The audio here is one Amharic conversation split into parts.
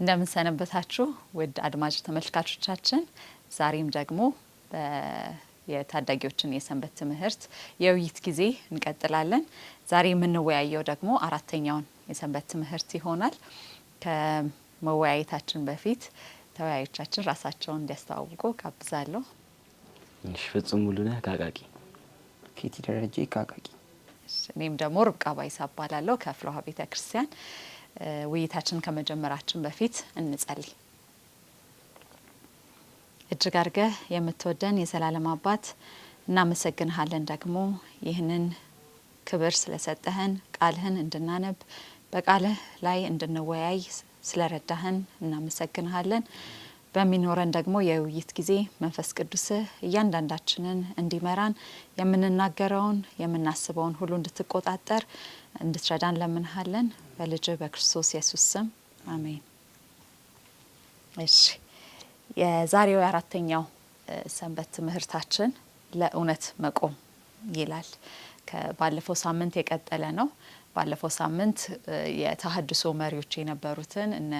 እንደምን ሰነበታችሁ ውድ አድማጭ ተመልካቾቻችን። ዛሬም ደግሞ የታዳጊዎችን የሰንበት ትምህርት የውይይት ጊዜ እንቀጥላለን። ዛሬ የምንወያየው ደግሞ አራተኛውን የሰንበት ትምህርት ይሆናል። ከመወያየታችን በፊት ተወያዮቻችን ራሳቸውን እንዲያስተዋውቁ ጋብዛለሁ። እሺ፣ ፍጹም ሙሉነህ ካቃቂ። ፊቲ ደረጀ ካቃቂ። እኔም ደግሞ ርብቃ ባይሳ እባላለሁ ከፍሎሃ ቤተክርስቲያን። ውይይታችን ከመጀመራችን በፊት እንጸልይ። እጅግ አድርገህ የምትወደን የዘላለም አባት እናመሰግንሃለን። ደግሞ ይህንን ክብር ስለሰጠህን ቃልህን እንድናነብ በቃልህ ላይ እንድንወያይ ስለረዳህን እናመሰግንሃለን። በሚኖረን ደግሞ የውይይት ጊዜ መንፈስ ቅዱስህ እያንዳንዳችንን እንዲመራን የምንናገረውን የምናስበውን ሁሉ እንድትቆጣጠር እንድትረዳን ለምንሃለን። በልጅ በክርስቶስ ኢየሱስ ስም አሜን። እሺ፣ የዛሬው አራተኛው ሰንበት ትምህርታችን ለእውነት መቆም ይላል። ከባለፈው ሳምንት የቀጠለ ነው። ባለፈው ሳምንት የተሐድሶ መሪዎች የነበሩትን እነ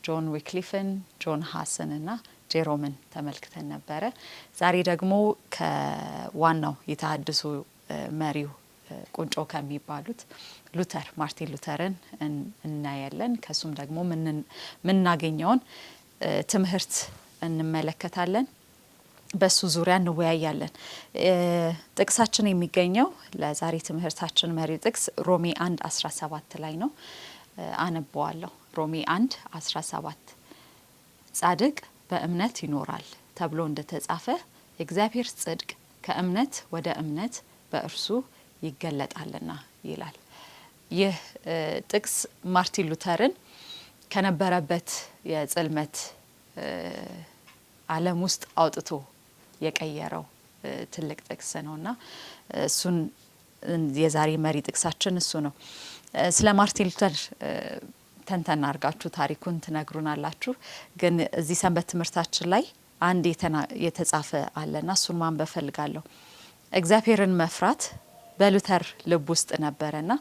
ጆን ዊክሊፍን፣ ጆን ሃስን እና ጄሮምን ተመልክተን ነበረ። ዛሬ ደግሞ ከዋናው የተሐድሶ መሪው ቁንጮ ከሚባሉት ሉተር ማርቲን ሉተርን እናያለን። ከሱም ደግሞ ምናገኘውን ትምህርት እንመለከታለን። በሱ ዙሪያ እንወያያለን። ጥቅሳችን የሚገኘው ለዛሬ ትምህርታችን መሪ ጥቅስ ሮሜ 1:17 ላይ ነው። አነበዋለሁ። ሮሜ 1:17 ጻድቅ በእምነት ይኖራል ተብሎ እንደተጻፈ የእግዚአብሔር ጽድቅ ከእምነት ወደ እምነት በእርሱ ይገለጣልና ይላል። ይህ ጥቅስ ማርቲን ሉተርን ከነበረበት የጽልመት ዓለም ውስጥ አውጥቶ የቀየረው ትልቅ ጥቅስ ነውና እሱን የዛሬ መሪ ጥቅሳችን እሱ ነው። ስለ ማርቲን ሉተር ተንተና አርጋችሁ ታሪኩን ትነግሩናላችሁ። ግን እዚህ ሰንበት ትምህርታችን ላይ አንድ የተጻፈ አለና እሱን ማንበብ ፈልጋለሁ። እግዚአብሔርን መፍራት በሉተር ልብ ውስጥ ነበረና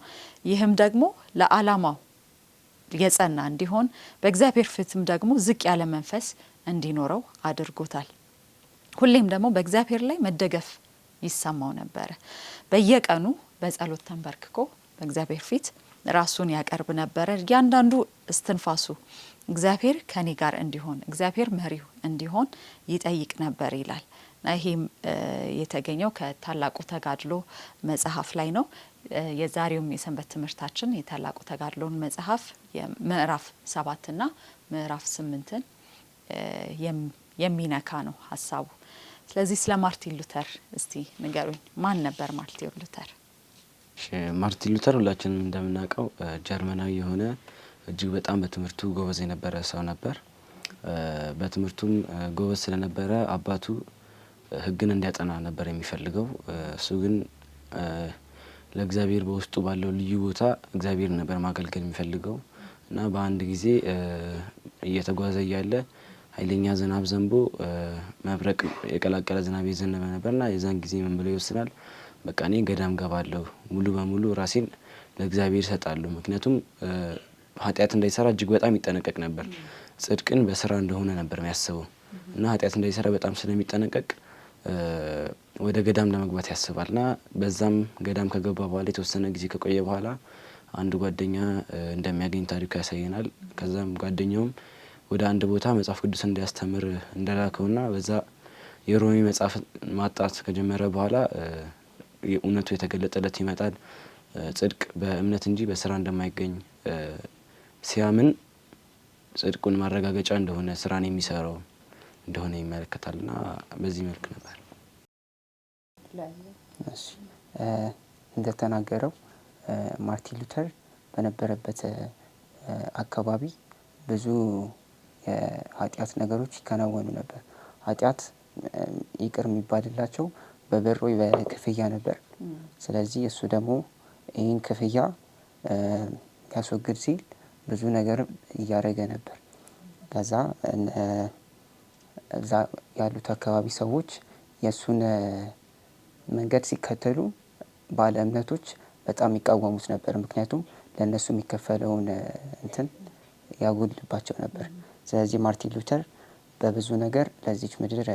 ይህም ደግሞ ለዓላማው የጸና እንዲሆን በእግዚአብሔር ፊትም ደግሞ ዝቅ ያለ መንፈስ እንዲኖረው አድርጎታል። ሁሌም ደግሞ በእግዚአብሔር ላይ መደገፍ ይሰማው ነበረ። በየቀኑ በጸሎት ተንበርክኮ በእግዚአብሔር ፊት ራሱን ያቀርብ ነበረ። እያንዳንዱ እስትንፋሱ እግዚአብሔር ከኔ ጋር እንዲሆን፣ እግዚአብሔር መሪው እንዲሆን ይጠይቅ ነበር ይላል። ይሄም የተገኘው ከታላቁ ተጋድሎ መጽሐፍ ላይ ነው። የዛሬውም የሰንበት ትምህርታችን የታላቁ ተጋድሎን መጽሐፍ የምዕራፍ 7 እና ምዕራፍ 8ን የሚነካ ነው ሀሳቡ። ስለዚህ ስለ ማርቲን ሉተር እስቲ ንገሩኝ። ማን ነበር ማርቲን ሉተር? ማርቲን ሉተር ሁላችንም እንደምናውቀው ጀርመናዊ የሆነ እጅግ በጣም በትምህርቱ ጎበዝ የነበረ ሰው ነበር። በትምህርቱም ጎበዝ ስለነበረ አባቱ ሕግን እንዲያጠና ነበር የሚፈልገው። እሱ ግን ለእግዚአብሔር በውስጡ ባለው ልዩ ቦታ እግዚአብሔር ነበር ማገልገል የሚፈልገው እና በአንድ ጊዜ እየተጓዘ እያለ ኃይለኛ ዝናብ ዘንቦ መብረቅ የቀላቀለ ዝናብ የዘነበ ነበርና የዛን ጊዜ ምን ብሎ ይወስናል? በቃ እኔ ገዳም ገባለሁ፣ ሙሉ በሙሉ ራሴን ለእግዚአብሔር እሰጣለሁ። ምክንያቱም ኃጢአት እንዳይሰራ እጅግ በጣም ይጠነቀቅ ነበር። ጽድቅን በስራ እንደሆነ ነበር የሚያስበው እና ኃጢአት እንዳይሰራ በጣም ስለሚጠነቀቅ ወደ ገዳም ለመግባት ያስባልና በዛም ገዳም ከገባ በኋላ የተወሰነ ጊዜ ከቆየ በኋላ አንድ ጓደኛ እንደሚያገኝ ታሪኩ ያሳየናል። ከዛም ጓደኛውም ወደ አንድ ቦታ መጽሐፍ ቅዱስ እንዲያስተምር እንደላከውና በዛ የሮሜ መጽሐፍ ማጣት ከጀመረ በኋላ እውነቱ የተገለጠለት ይመጣል። ጽድቅ በእምነት እንጂ በስራ እንደማይገኝ ሲያምን ጽድቁን ማረጋገጫ እንደሆነ ስራን የሚሰራው እንደሆነ ይመለከታልና በዚህ መልክ ነበር። እንደተናገረው ማርቲን ሉተር በነበረበት አካባቢ ብዙ የኃጢአት ነገሮች ይከናወኑ ነበር። ኃጢአት ይቅር የሚባልላቸው በብር ወይ በክፍያ ነበር። ስለዚህ እሱ ደግሞ ይህን ክፍያ ያስወግድ ሲል ብዙ ነገር እያደረገ ነበር። ከዛ እዛ ያሉት አካባቢ ሰዎች የእሱን መንገድ ሲከተሉ ባለ እምነቶች በጣም ይቃወሙት ነበር። ምክንያቱም ለእነሱ የሚከፈለውን እንትን ያጎድልባቸው ነበር። ስለዚህ ማርቲን ሉተር በብዙ ነገር ለዚች ምድር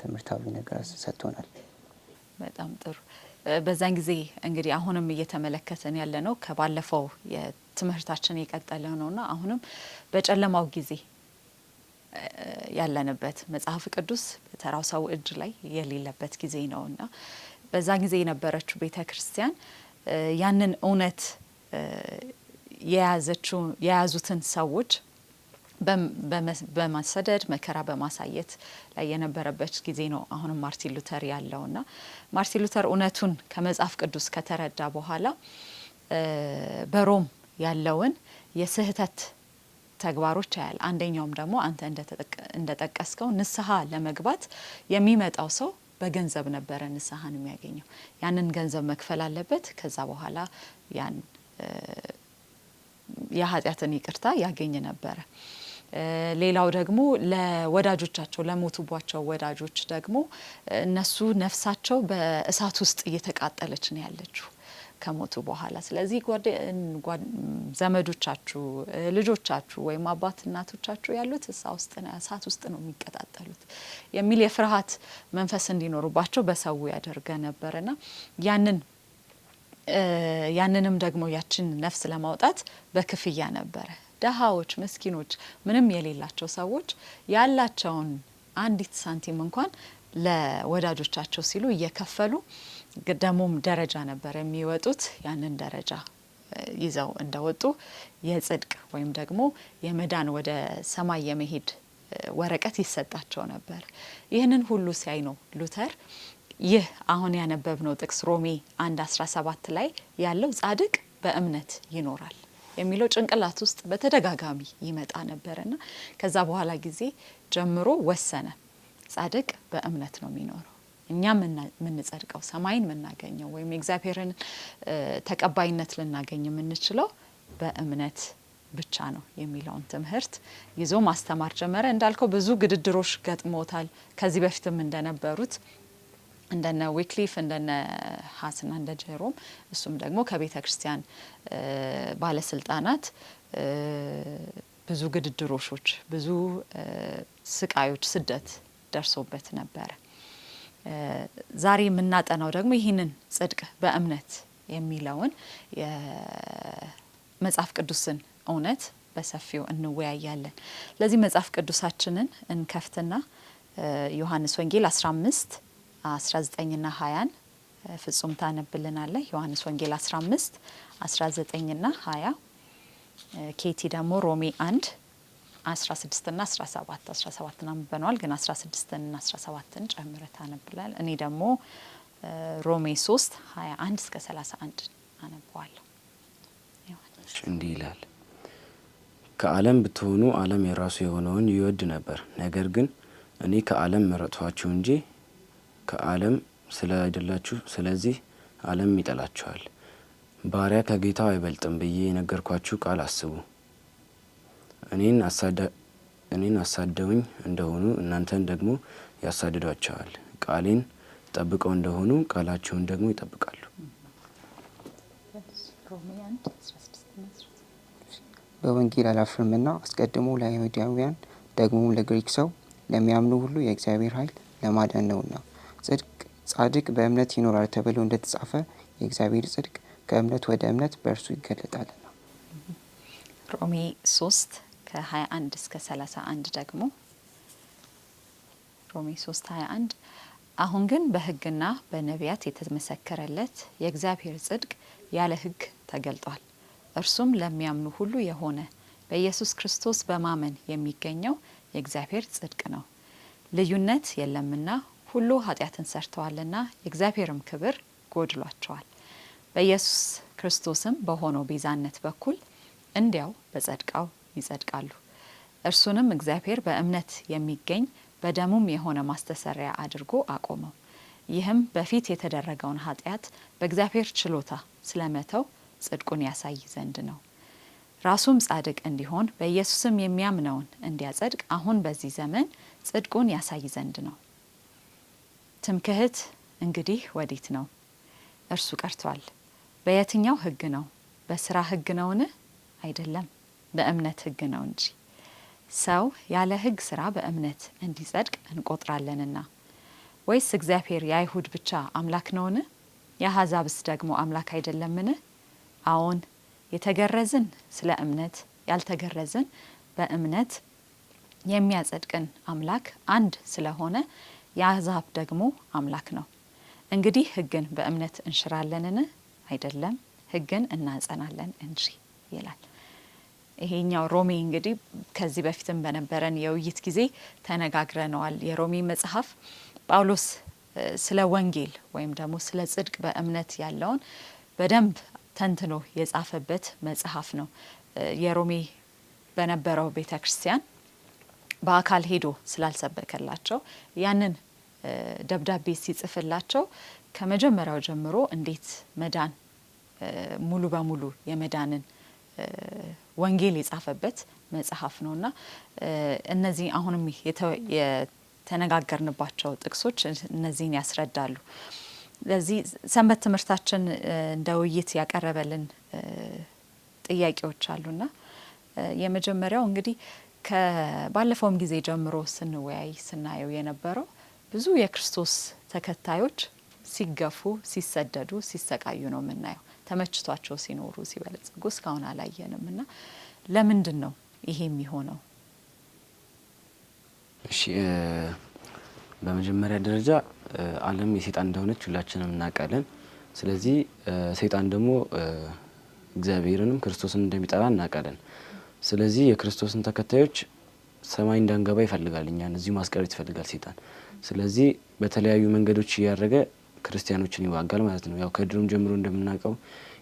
ትምህርታዊ ነገር ሰጥቶናል። በጣም ጥሩ። በዛን ጊዜ እንግዲህ አሁንም እየተመለከተን ያለ ነው ከባለፈው የትምህርታችን የቀጠለ ነውና አሁንም በጨለማው ጊዜ ያለንበት መጽሐፍ ቅዱስ በተራው ሰው እጅ ላይ የሌለበት ጊዜ ነውና በዛ ጊዜ የነበረችው ቤተክርስቲያን ያንን እውነት የያዙትን ሰዎች በማሰደድ መከራ በማሳየት ላይ የነበረበት ጊዜ ነው አሁንም ማርቲን ሉተር ያለውና ማርቲን ሉተር እውነቱን ከመጽሐፍ ቅዱስ ከተረዳ በኋላ በሮም ያለውን የስህተት ተግባሮች ያያል። አንደኛውም ደግሞ አንተ እንደጠቀስከው ንስሐ ለመግባት የሚመጣው ሰው በገንዘብ ነበረ ንስሐን የሚያገኘው። ያንን ገንዘብ መክፈል አለበት። ከዛ በኋላ ያን የኃጢአትን ይቅርታ ያገኝ ነበረ። ሌላው ደግሞ ለወዳጆቻቸው ለሞቱባቸው ወዳጆች ደግሞ እነሱ ነፍሳቸው በእሳት ውስጥ እየተቃጠለች ነው ያለችው ከሞቱ በኋላ። ስለዚህ ዘመዶቻችሁ፣ ልጆቻችሁ ወይም አባት እናቶቻችሁ ያሉት እሳት ውስጥ ነው የሚቀጣጠሉት የሚል የፍርሃት መንፈስ እንዲኖሩባቸው በሰው ያደርገ ነበርና ያንንም ደግሞ ያችን ነፍስ ለማውጣት በክፍያ ነበረ። ደሃዎች፣ ምስኪኖች፣ ምንም የሌላቸው ሰዎች ያላቸውን አንዲት ሳንቲም እንኳን ለወዳጆቻቸው ሲሉ እየከፈሉ ደሞም ደረጃ ነበር የሚወጡት። ያንን ደረጃ ይዘው እንደወጡ የጽድቅ ወይም ደግሞ የመዳን ወደ ሰማይ የመሄድ ወረቀት ይሰጣቸው ነበር። ይህንን ሁሉ ሲያይ ነው ሉተር ይህ አሁን ያነበብነው ጥቅስ ሮሜ 1:17 ላይ ያለው ጻድቅ በእምነት ይኖራል የሚለው ጭንቅላት ውስጥ በተደጋጋሚ ይመጣ ነበርና ከዛ በኋላ ጊዜ ጀምሮ ወሰነ። ጻድቅ በእምነት ነው የሚኖረው። እኛም የምንጸድቀው ሰማይን የምናገኘው ወይም የእግዚአብሔርን ተቀባይነት ልናገኝ የምንችለው በእምነት ብቻ ነው የሚለውን ትምህርት ይዞ ማስተማር ጀመረ። እንዳልከው ብዙ ግድድሮች ገጥሞታል። ከዚህ በፊትም እንደነበሩት እንደነ ዊክሊፍ እንደነ ሀስና እንደ ጀሮም እሱም ደግሞ ከቤተ ክርስቲያን ባለስልጣናት ብዙ ግድድሮሾች፣ ብዙ ስቃዮች፣ ስደት ደርሶበት ነበረ። ዛሬ የምናጠናው ደግሞ ይህንን ጽድቅ በእምነት የሚለውን የመጽሐፍ ቅዱስን እውነት በሰፊው እንወያያለን። ለዚህ መጽሐፍ ቅዱሳችንን እንከፍትና ዮሐንስ ወንጌል 15:19ና 20 ፍጹም ታነብልናለህ። ዮሐንስ ወንጌል 15:19ና 20 ኬቲ ደግሞ ሮሜ 1:16ና 17 አንብበነዋል፣ ግን 16ና 17ን ጨምረህ ታነብላል። እኔ ደግሞ ሮሜ 3:21-31 አነበዋለሁ። እንዲህ ይላል፣ ከዓለም ብትሆኑ ዓለም የራሱ የሆነውን ይወድ ነበር። ነገር ግን እኔ ከዓለም መረጥኋችሁ እንጂ ከዓለም ስላይደላችሁ፣ ስለዚህ ዓለም ይጠላችኋል። ባሪያ ከጌታው አይበልጥም ብዬ የነገርኳችሁ ቃል አስቡ። እኔን አሳደውኝ እንደሆኑ እናንተን ደግሞ ያሳድዷቸዋል። ቃሌን ጠብቀው እንደሆኑ ቃላቸውን ደግሞ ይጠብቃሉ። በወንጌል አላፍርምና አስቀድሞ ለአይሁዳውያን ደግሞም ለግሪክ ሰው ለሚያምኑ ሁሉ የእግዚአብሔር ኃይል ለማዳን ነውና። ጻድቅ በእምነት ይኖራል ተብሎ እንደተጻፈ የእግዚአብሔር ጽድቅ ከእምነት ወደ እምነት በእርሱ ይገለጣልና። ሮሜ 3:21-31 ደግሞ ሮሜ 3:21 አሁን ግን በሕግና በነቢያት የተመሰከረለት የእግዚአብሔር ጽድቅ ያለ ሕግ ተገልጧል። እርሱም ለሚያምኑ ሁሉ የሆነ በኢየሱስ ክርስቶስ በማመን የሚገኘው የእግዚአብሔር ጽድቅ ነው። ልዩነት የለምና ሁሉ ኃጢአትን ሰርተዋልና የእግዚአብሔርም ክብር ጎድሏቸዋል። በኢየሱስ ክርስቶስም በሆነው ቤዛነት በኩል እንዲያው በጸድቃው ይጸድቃሉ። እርሱንም እግዚአብሔር በእምነት የሚገኝ በደሙም የሆነ ማስተሰሪያ አድርጎ አቆመው። ይህም በፊት የተደረገውን ኃጢአት በእግዚአብሔር ችሎታ ስለመተው ጽድቁን ያሳይ ዘንድ ነው። ራሱም ጻድቅ እንዲሆን በኢየሱስም የሚያምነውን እንዲያጸድቅ አሁን በዚህ ዘመን ጽድቁን ያሳይ ዘንድ ነው። ትምክህት እንግዲህ ወዴት ነው? እርሱ ቀርቷል። በየትኛው ሕግ ነው? በስራ ሕግ ነውን? አይደለም። በእምነት ሕግ ነው እንጂ ሰው ያለ ሕግ ስራ በእምነት እንዲጸድቅ እንቆጥራለንና። ወይስ እግዚአብሔር የአይሁድ ብቻ አምላክ ነውን? የአሕዛብስ ደግሞ አምላክ አይደለምን? አዎን፣ የተገረዝን ስለ እምነት፣ ያልተገረዝን በእምነት የሚያጸድቅን አምላክ አንድ ስለሆነ የአሕዛብ ደግሞ አምላክ ነው። እንግዲህ ሕግን በእምነት እንሽራለንን? አይደለም፣ ሕግን እናጸናለን እንጂ ይላል። ይሄኛው ሮሜ እንግዲህ ከዚህ በፊትም በነበረን የውይይት ጊዜ ተነጋግረነዋል። የሮሜ መጽሐፍ ጳውሎስ ስለ ወንጌል ወይም ደግሞ ስለ ጽድቅ በእምነት ያለውን በደንብ ተንትኖ የጻፈበት መጽሐፍ ነው። የሮሜ በነበረው ቤተ ክርስቲያን በአካል ሄዶ ስላልሰበከላቸው ያንን ደብዳቤ ሲጽፍላቸው ከመጀመሪያው ጀምሮ እንዴት መዳን ሙሉ በሙሉ የመዳንን ወንጌል የጻፈበት መጽሐፍ ነውና እነዚህ አሁንም የተነጋገርንባቸው ጥቅሶች እነዚህን ያስረዳሉ። ለዚህ ሰንበት ትምህርታችን እንደ ውይይት ያቀረበልን ጥያቄዎች አሉና የመጀመሪያው እንግዲህ ከባለፈውም ጊዜ ጀምሮ ስንወያይ ስናየው የነበረው ብዙ የክርስቶስ ተከታዮች ሲገፉ፣ ሲሰደዱ፣ ሲሰቃዩ ነው የምናየው። ተመችቷቸው ሲኖሩ ሲበለጽጉ እስካሁን አላየንም እና ለምንድን ነው ይሄ የሚሆነው? እሺ በመጀመሪያ ደረጃ ዓለም የሰይጣን እንደሆነች ሁላችንም እናውቃለን። ስለዚህ ሰይጣን ደግሞ እግዚአብሔርንም ክርስቶስን እንደሚጠላ እናውቃለን። ስለዚህ የክርስቶስን ተከታዮች ሰማይ እንዳንገባ ይፈልጋል፣ እኛን እዚሁ ማስቀረት ይፈልጋል ሰይጣን። ስለዚህ በተለያዩ መንገዶች እያደረገ ክርስቲያኖችን ይዋጋል ማለት ነው። ያው ከድሮም ጀምሮ እንደምናውቀው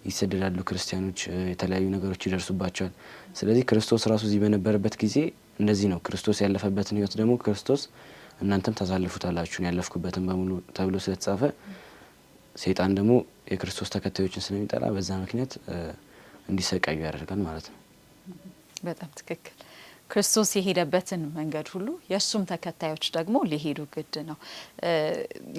ይሰደዳሉ ክርስቲያኖች፣ የተለያዩ ነገሮች ይደርሱባቸዋል። ስለዚህ ክርስቶስ ራሱ እዚህ በነበረበት ጊዜ እንደዚህ ነው። ክርስቶስ ያለፈበትን ሕይወት ደግሞ ክርስቶስ እናንተም ታሳልፉታላችሁ ያለፍኩበትን በሙሉ ተብሎ ስለተጻፈ ሰይጣን ደግሞ የክርስቶስ ተከታዮችን ስለሚጠላ በዛ ምክንያት እንዲሰቃዩ ያደርጋል ማለት ነው። በጣም ትክክል። ክርስቶስ የሄደበትን መንገድ ሁሉ የእሱም ተከታዮች ደግሞ ሊሄዱ ግድ ነው።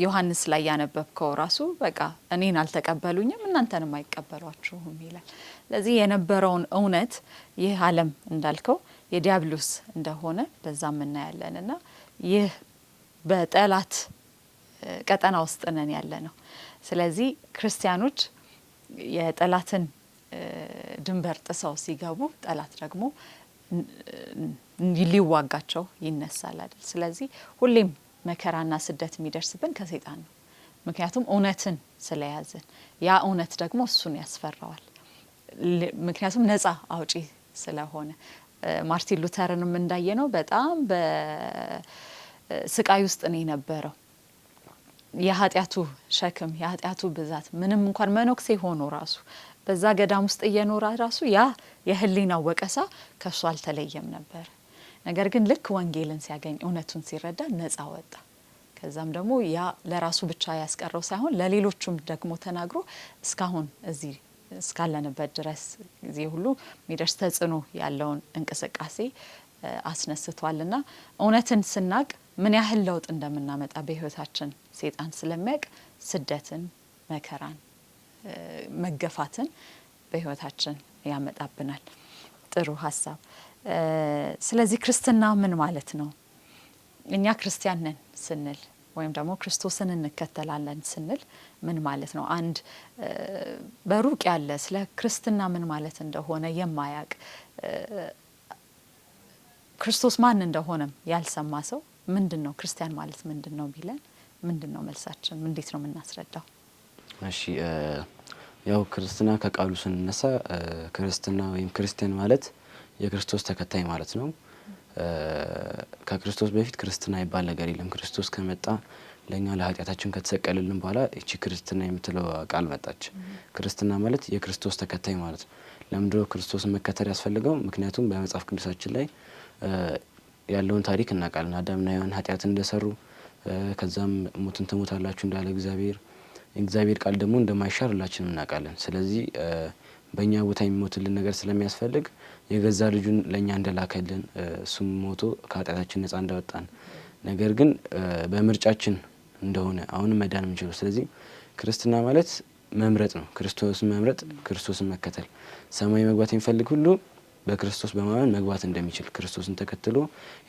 ዮሐንስ ላይ ያነበብከው ራሱ በቃ እኔን አልተቀበሉኝም እናንተንም አይቀበሏችሁም ይላል። ስለዚህ የነበረውን እውነት ይህ ዓለም እንዳልከው የዲያብሎስ እንደሆነ በዛም እናያለን እና ይህ በጠላት ቀጠና ውስጥ ነን ያለ ነው። ስለዚህ ክርስቲያኖች የጠላትን ድንበር ጥሰው ሲገቡ ጠላት ደግሞ ሊዋጋቸው ይነሳል አይደል? ስለዚህ ሁሌም መከራና ስደት የሚደርስብን ከሰይጣን ነው። ምክንያቱም እውነትን ስለያዝን ያ እውነት ደግሞ እሱን ያስፈራዋል። ምክንያቱም ነፃ አውጪ ስለሆነ ማርቲን ሉተርንም እንዳየነው በጣም በስቃይ ውስጥ ነው የነበረው። የኃጢአቱ ሸክም የኃጢአቱ ብዛት ምንም እንኳን መነኩሴ ሆኖ ራሱ በዛ ገዳም ውስጥ እየኖረ ራሱ ያ የህሊናው ወቀሳ ከሱ አልተለየም ነበር። ነገር ግን ልክ ወንጌልን ሲያገኝ እውነቱን ሲረዳ ነፃ ወጣ። ከዛም ደግሞ ያ ለራሱ ብቻ ያስቀረው ሳይሆን ለሌሎቹም ደግሞ ተናግሮ እስካሁን እዚህ እስካለንበት ድረስ ጊዜ ሁሉ የሚደርስ ተጽዕኖ ያለውን እንቅስቃሴ አስነስቷልና እውነትን ስናቅ ምን ያህል ለውጥ እንደምናመጣ በህይወታችን ሰይጣን ስለሚያውቅ ስደትን፣ መከራን፣ መገፋትን በህይወታችን ያመጣብናል። ጥሩ ሀሳብ። ስለዚህ ክርስትና ምን ማለት ነው? እኛ ክርስቲያን ነን ስንል ወይም ደግሞ ክርስቶስን እንከተላለን ስንል ምን ማለት ነው? አንድ በሩቅ ያለ ስለ ክርስትና ምን ማለት እንደሆነ የማያውቅ ክርስቶስ ማን እንደሆነም ያልሰማ ሰው ምንድን ነው ክርስቲያን ማለት ምንድን ነው ቢለን ምንድን ነው መልሳችን? እንዴት ነው የምናስረዳው? እሺ ያው ክርስትና ከቃሉ ስንነሳ ክርስትና ወይም ክርስቲያን ማለት የክርስቶስ ተከታይ ማለት ነው። ከክርስቶስ በፊት ክርስትና ይባል ነገር የለም። ክርስቶስ ከመጣ ለኛ ለኃጢአታችን ከተሰቀለልን በኋላ እቺ ክርስትና የምትለው ቃል መጣች። ክርስትና ማለት የክርስቶስ ተከታይ ማለት ነው። ለምንድነው ክርስቶስን መከተል ያስፈልገው? ምክንያቱም በመጽሐፍ ቅዱሳችን ላይ ያለውን ታሪክ እናውቃለን። አዳምና ሔዋን ኃጢአት እንደሰሩ ከዛም ሞትን ትሞታላችሁ እንዳለ እግዚአብሔር ቃል ደግሞ እንደማይሻር ሁላችንም እናውቃለን። ስለዚህ በእኛ ቦታ የሚሞትልን ነገር ስለሚያስፈልግ የገዛ ልጁን ለእኛ እንደላከልን እሱም ሞቶ ከኃጢአታችን ነፃ እንዳወጣን ነገር ግን በምርጫችን እንደሆነ አሁንም መዳን የምንችለው። ስለዚህ ክርስትና ማለት መምረጥ ነው። ክርስቶስን መምረጥ፣ ክርስቶስን መከተል። ሰማይ መግባት የሚፈልግ ሁሉ በክርስቶስ በማመን መግባት እንደሚችል ክርስቶስን ተከትሎ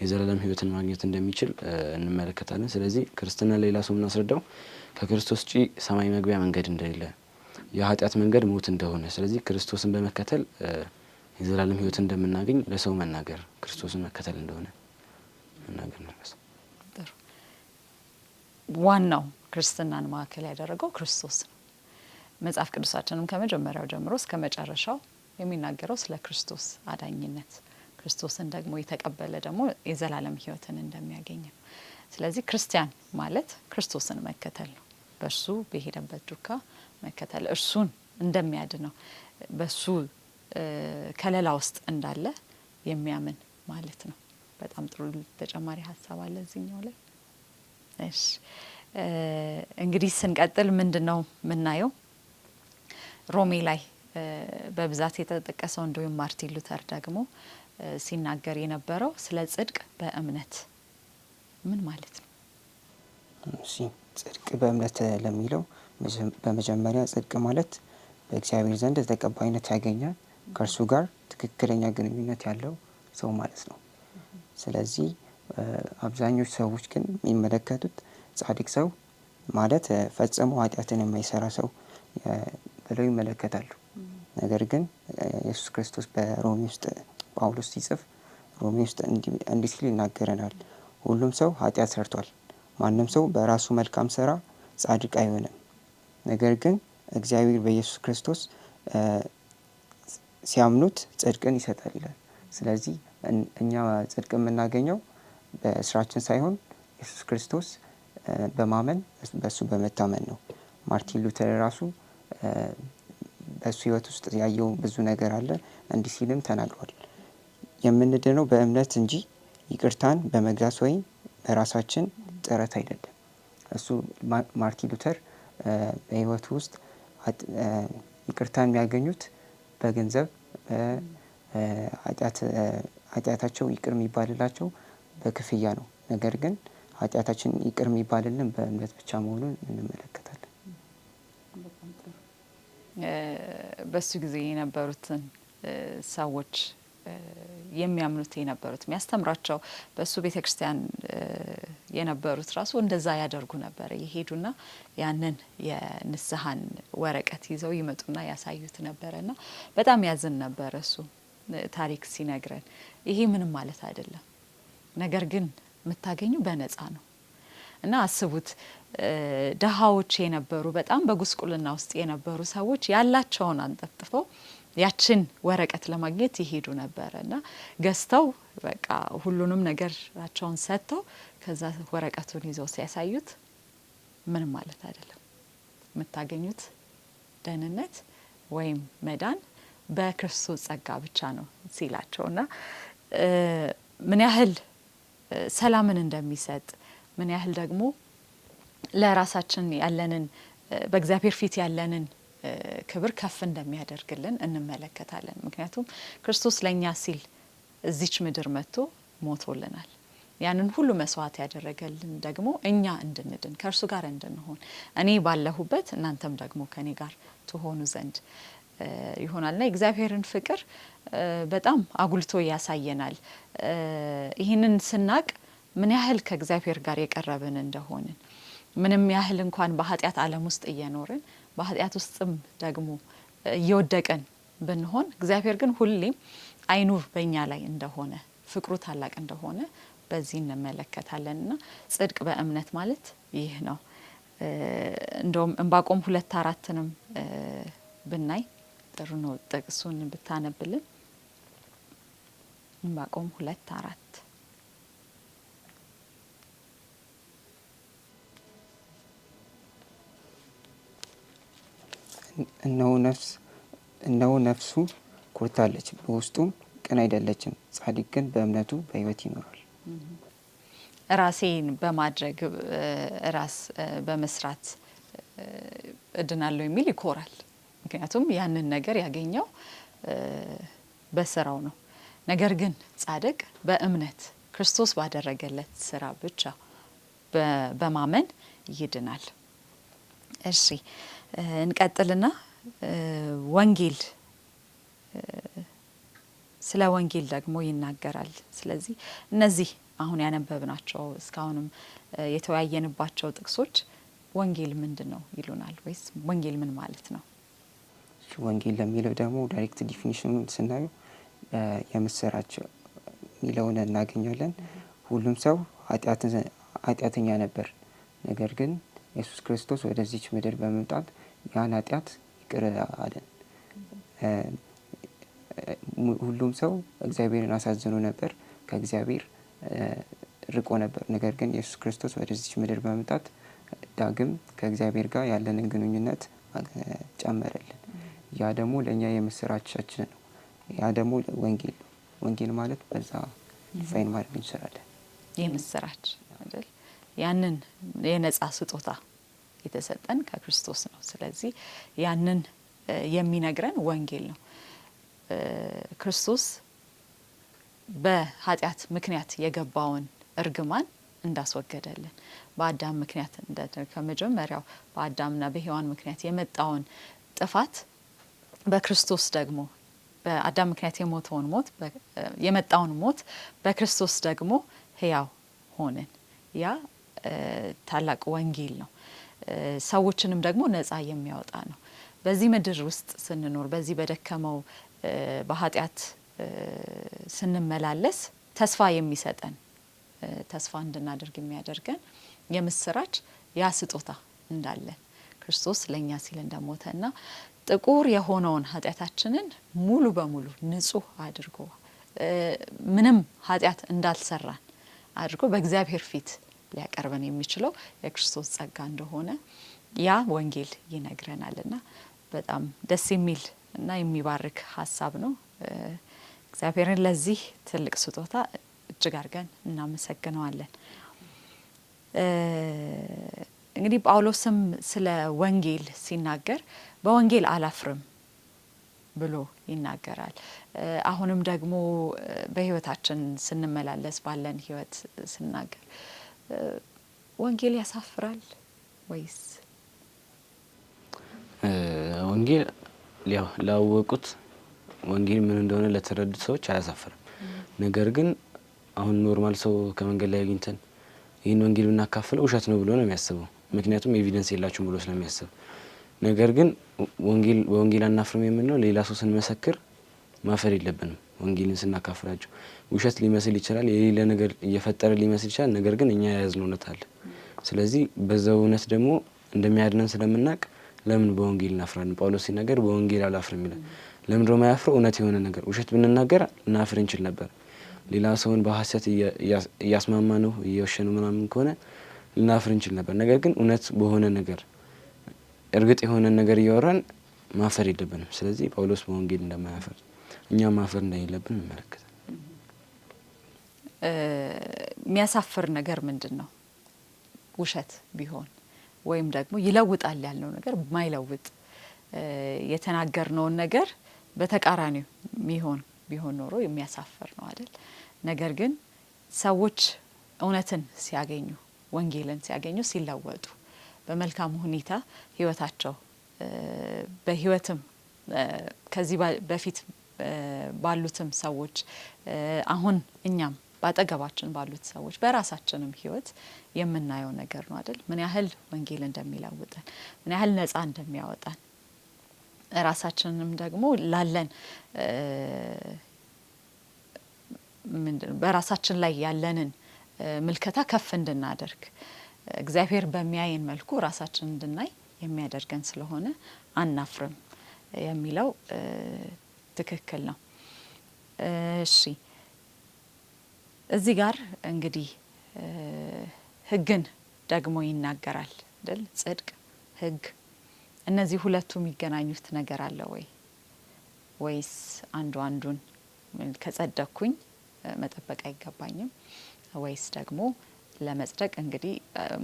የዘላለም ሕይወትን ማግኘት እንደሚችል እንመለከታለን። ስለዚህ ክርስትና ሌላ ሰው እናስረዳው ከክርስቶስ ውጪ ሰማይ መግቢያ መንገድ እንደሌለ የኃጢአት መንገድ ሞት እንደሆነ ስለዚህ ክርስቶስን በመከተል የዘላለም ሕይወት እንደምናገኝ ለሰው መናገር ክርስቶስን መከተል እንደሆነ መናገር ነው። ዋናው ክርስትናን ማዕከል ያደረገው ክርስቶስ ነው። መጽሐፍ ቅዱሳችንም ከመጀመሪያው ጀምሮ እስከ መጨረሻው የሚናገረው ስለ ክርስቶስ አዳኝነት ክርስቶስን ደግሞ የተቀበለ ደግሞ የዘላለም ሕይወትን እንደሚያገኝ ነው። ስለዚህ ክርስቲያን ማለት ክርስቶስን መከተል ነው። በእርሱ በሄደበት ዱካ መከተል እርሱን እንደሚያድነው በሱ ከለላ ውስጥ እንዳለ የሚያምን ማለት ነው። በጣም ጥሩ ተጨማሪ ሀሳብ አለ እዚህኛው ላይ። እሺ እንግዲህ ስንቀጥል ምንድነው የምናየው? ሮሜ ላይ በብዛት የተጠቀሰው እንዲሁም ማርቲን ሉተር ደግሞ ሲናገር የነበረው ስለ ጽድቅ በእምነት ምን ማለት ነው? እሺ ጽድቅ በእምነት ለሚለው በመጀመሪያ ጽድቅ ማለት በእግዚአብሔር ዘንድ ተቀባይነት ያገኘ ከእርሱ ጋር ትክክለኛ ግንኙነት ያለው ሰው ማለት ነው። ስለዚህ አብዛኞቹ ሰዎች ግን የሚመለከቱት ጻድቅ ሰው ማለት ፈጽሞ ኃጢአትን የማይሰራ ሰው ብለው ይመለከታሉ። ነገር ግን ኢየሱስ ክርስቶስ በሮሜ ውስጥ ጳውሎስ ሲጽፍ ሮሜ ውስጥ እንዲህ ሲል ይናገረናል። ሁሉም ሰው ኃጢአት ሰርቷል፣ ማንም ሰው በራሱ መልካም ስራ ጻድቅ አይሆንም። ነገር ግን እግዚአብሔር በኢየሱስ ክርስቶስ ሲያምኑት ጽድቅን ይሰጣል ይላል። ስለዚህ እኛ ጽድቅ የምናገኘው በስራችን ሳይሆን ኢየሱስ ክርስቶስ በማመን በሱ በመታመን ነው። ማርቲን ሉተር ራሱ በሱ ሕይወት ውስጥ ያየው ብዙ ነገር አለ። እንዲህ ሲልም ተናግሯል። የምንድነው በእምነት እንጂ ይቅርታን በመግዛት ወይም በራሳችን ጥረት አይደለም። እሱ ማርቲን ሉተር በሕይወቱ ውስጥ ይቅርታን የሚያገኙት በገንዘብ ኃጢአታቸው ይቅር የሚባልላቸው በክፍያ ነው። ነገር ግን ኃጢአታችን ይቅር የሚባልልን በእምነት ብቻ መሆኑን እንመለከታለን። በሱ ጊዜ የነበሩትን ሰዎች የሚያምኑት የነበሩት የሚያስተምራቸው በሱ ቤተክርስቲያን የነበሩት ራሱ እንደዛ ያደርጉ ነበር። ይሄዱና ያንን የንስሐን ወረቀት ይዘው ይመጡና ያሳዩት ነበርና በጣም ያዝን ነበር እሱ ታሪክ ሲነግረን። ይሄ ምንም ማለት አይደለም፣ ነገር ግን የምታገኙ በነፃ ነው። እና አስቡት ደሃዎች የነበሩ በጣም በጉስቁልና ውስጥ የነበሩ ሰዎች ያላቸውን አንጠፍጥፈው ያችን ወረቀት ለማግኘት ይሄዱ ነበርና ገዝተው በቃ ሁሉንም ነገራቸውን ሰጥተው ከዛ ወረቀቱን ይዘው ሲያሳዩት ምንም ማለት አይደለም፣ የምታገኙት ደህንነት ወይም መዳን በክርስቶስ ጸጋ ብቻ ነው ሲላቸውና ምን ያህል ሰላምን እንደሚሰጥ ምን ያህል ደግሞ ለራሳችን ያለንን በእግዚአብሔር ፊት ያለንን ክብር ከፍ እንደሚያደርግልን እንመለከታለን። ምክንያቱም ክርስቶስ ለኛ ሲል እዚች ምድር መጥቶ ሞቶልናል። ያንን ሁሉ መስዋዕት ያደረገልን ደግሞ እኛ እንድንድን ከእርሱ ጋር እንድንሆን እኔ ባለሁበት እናንተም ደግሞ ከኔ ጋር ትሆኑ ዘንድ ይሆናልና የእግዚአብሔርን ፍቅር በጣም አጉልቶ ያሳየናል። ይህንን ስናቅ ምን ያህል ከእግዚአብሔር ጋር የቀረብን እንደሆንን ምንም ያህል እንኳን በኃጢአት ዓለም ውስጥ እየኖርን በኃጢአት ውስጥም ደግሞ እየወደቀን ብንሆን እግዚአብሔር ግን ሁሌም ዓይኑ በእኛ ላይ እንደሆነ ፍቅሩ ታላቅ እንደሆነ በዚህ እንመለከታለንና ጽድቅ በእምነት ማለት ይህ ነው። እንደውም ዕንባቆም 2:4ንም ብናይ ጥሩ ነው። ጥቅሱን ብታነብልን ዕንባቆም 2:4 እነሆ ነፍሱ ኮርታለች፣ በውስጡም ቅን አይደለችም። ጻድቅ ግን በእምነቱ በሕይወት ይኖራል። ራሴን በማድረግ ራስ በመስራት እድናለሁ የሚል ይኮራል። ምክንያቱም ያንን ነገር ያገኘው በስራው ነው። ነገር ግን ጻድቅ በእምነት ክርስቶስ ባደረገለት ስራ ብቻ በማመን ይድናል። እሺ እንቀጥልና ወንጌል ስለ ወንጌል ደግሞ ይናገራል። ስለዚህ እነዚህ አሁን ያነበብናቸው እስካሁንም የተወያየንባቸው ጥቅሶች ወንጌል ምንድን ነው ይሉናል ወይስ ወንጌል ምን ማለት ነው? ወንጌል ለሚለው ደግሞ ዳይሬክት ዲፊኒሽኑን ስናየው የምስራች የሚለውን እናገኛለን። ሁሉም ሰው ኃጢአተኛ ነበር፣ ነገር ግን ኢየሱስ ክርስቶስ ወደዚች ምድር በመምጣት ያን ኃጢአት ይቅር አለን። ሁሉም ሰው እግዚአብሔርን አሳዝኖ ነበር፣ ከእግዚአብሔር ርቆ ነበር። ነገር ግን ኢየሱስ ክርስቶስ ወደዚች ምድር በመምጣት ዳግም ከእግዚአብሔር ጋር ያለንን ግንኙነት ጨመረልን። ያ ደግሞ ለእኛ የምስራቻችን ነው። ያ ደግሞ ወንጌል ነው። ወንጌል ማለት በዛ ዲፋይን ማድረግ እንችላለን። የምስራች አይደል? ያንን የነጻ ስጦታ የተሰጠን ከክርስቶስ ነው። ስለዚህ ያንን የሚነግረን ወንጌል ነው። ክርስቶስ በኃጢአት ምክንያት የገባውን እርግማን እንዳስወገደልን፣ በአዳም ምክንያት ከመጀመሪያው በአዳምና በሔዋን ምክንያት የመጣውን ጥፋት በክርስቶስ ደግሞ በአዳም ምክንያት የመጣውን ሞት በክርስቶስ ደግሞ ሕያው ሆንን። ያ ታላቅ ወንጌል ነው። ሰዎችንም ደግሞ ነጻ የሚያወጣ ነው። በዚህ ምድር ውስጥ ስንኖር በዚህ በደከመው በኃጢአት ስንመላለስ ተስፋ የሚሰጠን ተስፋ እንድናደርግ የሚያደርገን የምስራች ያ ስጦታ እንዳለን ክርስቶስ ለእኛ ሲል እንደሞተና ጥቁር የሆነውን ኃጢአታችንን ሙሉ በሙሉ ንጹህ አድርጎ ምንም ኃጢአት እንዳልሰራን አድርጎ በእግዚአብሔር ፊት ሊያቀርበን የሚችለው የክርስቶስ ጸጋ እንደሆነ ያ ወንጌል ይነግረናልና በጣም ደስ የሚል እና የሚባርክ ሀሳብ ነው። እግዚአብሔርን ለዚህ ትልቅ ስጦታ እጅግ አድርገን እናመሰግነዋለን። እንግዲህ ጳውሎስም ስለ ወንጌል ሲናገር በወንጌል አላፍርም ብሎ ይናገራል። አሁንም ደግሞ በህይወታችን ስንመላለስ ባለን ህይወት ስናገር ወንጌል ያሳፍራል ወይስ? ወንጌል ያው ላወቁት ወንጌል ምን እንደሆነ ለተረዱት ሰዎች አያሳፍርም። ነገር ግን አሁን ኖርማል ሰው ከመንገድ ላይ አግኝተን ይህን ወንጌል ብናካፍለው ውሸት ነው ብሎ ነው የሚያስበው። ምክንያቱም ኤቪደንስ የላችሁም ብሎ ስለሚያስብ። ነገር ግን ወንጌል አናፍርም የምንለው ሌላ ሰው ስንመሰክር ማፈር የለብንም። ወንጌልን ስናካፍላቸው ውሸት ሊመስል ይችላል፣ የሌለ ነገር እየፈጠረ ሊመስል ይችላል። ነገር ግን እኛ የያዝነው እውነት አለ። ስለዚህ በዛው እውነት ደግሞ እንደሚያድነን ስለምናቅ ለምን በወንጌል እናፍራለን? ጳውሎስ ሲናገር በወንጌል አላፍርም ይላል። ለምን ደግሞ ያፍረው? እውነት የሆነ ነገር ውሸት ብንናገር እናፍር እንችል ነበር። ሌላ ሰውን በሐሰት እያስማማ ነው እየወሸነው ምናምን ከሆነ ልናፍር እንችል ነበር። ነገር ግን እውነት በሆነ ነገር እርግጥ የሆነ ነገር እያወራን ማፈር የለብንም። ስለዚህ ጳውሎስ በወንጌል እንደማያፈር እኛም ማፈር እንደሌለብን እንመለከታለን። የሚያሳፍር ነገር ምንድን ነው? ውሸት ቢሆን ወይም ደግሞ ይለውጣል ያልነው ነገር ማይለውጥ የተናገርነውን ነገር በተቃራኒው ቢሆን ኖሮ የሚያሳፍር ነው አይደል? ነገር ግን ሰዎች እውነትን ሲያገኙ ወንጌልን ሲያገኙ ሲለወጡ በመልካም ሁኔታ ህይወታቸው በህይወትም ከዚህ በፊት ባሉትም ሰዎች አሁን እኛም ባጠገባችን ባሉት ሰዎች በራሳችንም ህይወት የምናየው ነገር ነው አይደል? ምን ያህል ወንጌል እንደሚለውጠን፣ ምን ያህል ነጻ እንደሚያወጣን ራሳችንንም ደግሞ ላለን በራሳችን ላይ ያለንን ምልከታ ከፍ እንድናደርግ እግዚአብሔር በሚያየን መልኩ ራሳችን እንድናይ የሚያደርገን ስለሆነ አናፍርም የሚለው ትክክል ነው። እሺ እዚህ ጋር እንግዲህ ህግን ደግሞ ይናገራል አይደል? ጽድቅ፣ ህግ እነዚህ ሁለቱ የሚገናኙት ነገር አለ ወይ? ወይስ አንዱን ከጸደቅኩኝ መጠበቅ አይገባኝም? ወይስ ደግሞ ለመጽደቅ እንግዲህ